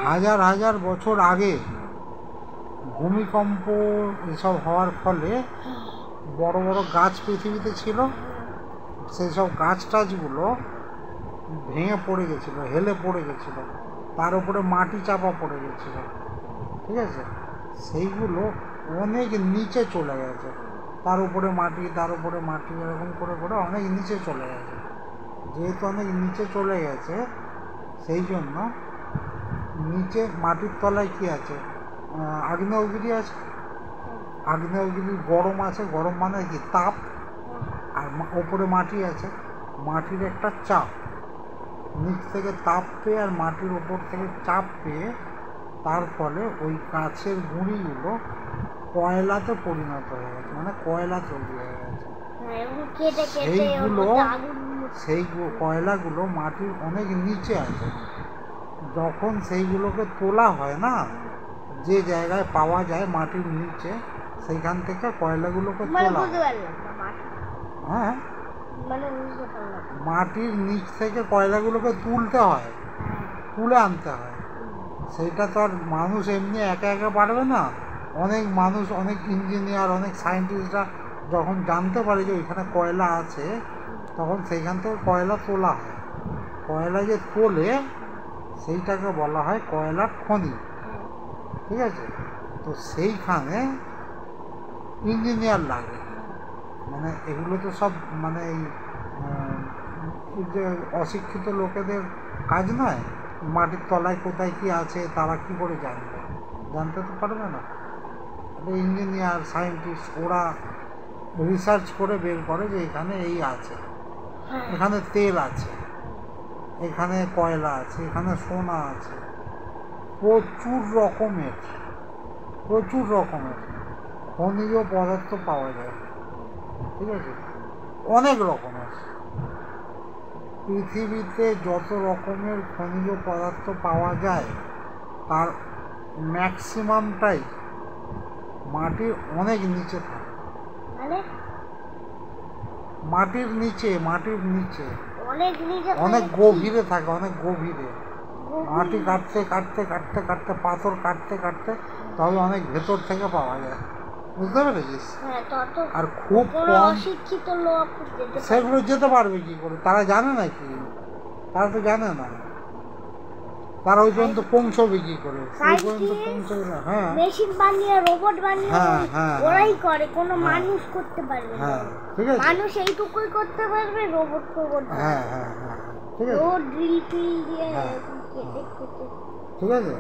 হাজার হাজার বছর আগে ভূমিকম্প এসব হওয়ার ফলে বড় বড় গাছ পৃথিবীতে ছিল, সেই সব গাছ টাছগুলো ভেঙে পড়ে গেছিলো, হেলে পড়ে গেছিলো, তার উপরে মাটি চাপা পড়ে গেছিলো, ঠিক আছে? সেইগুলো অনেক নিচে চলে গেছে, তার উপরে মাটি, তার উপরে মাটি, এরকম করে করে অনেক নিচে চলে গেছে। যেহেতু অনেক নিচে চলে গেছে, সেই জন্য নিচে মাটির তলায় কি আছে? আগ্নেয়গিরি আছে। আগ্নেয়গিরির গরম আছে, গরম মানে কি? তাপ। আর ওপরে মাটি আছে, মাটির একটা চাপ, নিচ থেকে তাপ পেয়ে আর মাটির ওপর থেকে চাপ পেয়ে তার ফলে ওই গাছের গুঁড়িগুলো কয়লাতে পরিণত হয়ে গেছে, মানে কয়লা তৈরি হয়ে গেছে। সেই কয়লাগুলো মাটির অনেক নিচে আছে। যখন সেইগুলোকে তোলা হয় না, যে জায়গায় পাওয়া যায় মাটির নিচে, সেইখান থেকে কয়লাগুলোকে তোলা হয়। হ্যাঁ, মাটির নিচ থেকে কয়লাগুলোকে তুলতে হয়, তুলে আনতে হয়। সেইটা তো আর মানুষ এমনি একা একা পারবে না। অনেক মানুষ, অনেক ইঞ্জিনিয়ার, অনেক সায়েন্টিস্টরা যখন জানতে পারে যে ওইখানে কয়লা আছে, তখন সেইখান থেকে কয়লা তোলা হয়। কয়লা যে তোলে সেইটাকে বলা হয় কয়লার খনি, ঠিক আছে? তো সেইখানে ইঞ্জিনিয়ার লাগে, মানে এগুলো তো সব মানে এই যে অশিক্ষিত লোকেদের কাজ নয়। মাটির তলায় কোথায় কি আছে তারা কি করে জানবে? জানতে তো পারবে না। ইঞ্জিনিয়ার, সায়েন্টিস্ট, ওরা রিসার্চ করে বের করে যে এখানে এই আছে, এখানে তেল আছে, এখানে কয়লা আছে, এখানে সোনা আছে, প্রচুর রকমের খনিজ পদার্থ পাওয়া যায়, ঠিক আছে? অনেক রকমের। পৃথিবীতে যত রকমের খনিজ পদার্থ পাওয়া যায় তার ম্যাক্সিমামটাই মাটির অনেক নিচে থাকে। মাটির নিচে অনেক গভীরে থাকে, অনেক গভীরে। মাটি কাটতে কাটতে কাটতে কাটতে, পাথর কাটতে কাটতে তবে অনেক ভেতর থেকে পাওয়া যায়, বুঝতে পেরেছিস? আর খুব কম সেগুলো যেতে পারবে কি করে? তারা জানে না কি? তারা তো জানে না। তারা ওই পর্যন্ত পৌঁছবে কি করে? ওই পর্যন্ত পৌঁছবে না। হ্যাঁ, মেশিন বানিয়ে, রোবট বানিয়ে ওরাই করে, কোনো মানুষ করতে পারবে না। হ্যাঁ, ঠিক আছে, মানুষ এইটুকুই করতে পারবে, রোবট করতে পারবে। হ্যাঁ, ঠিক আছে, ড্রিল দিয়ে কেটে কেটে, ঠিক আছে।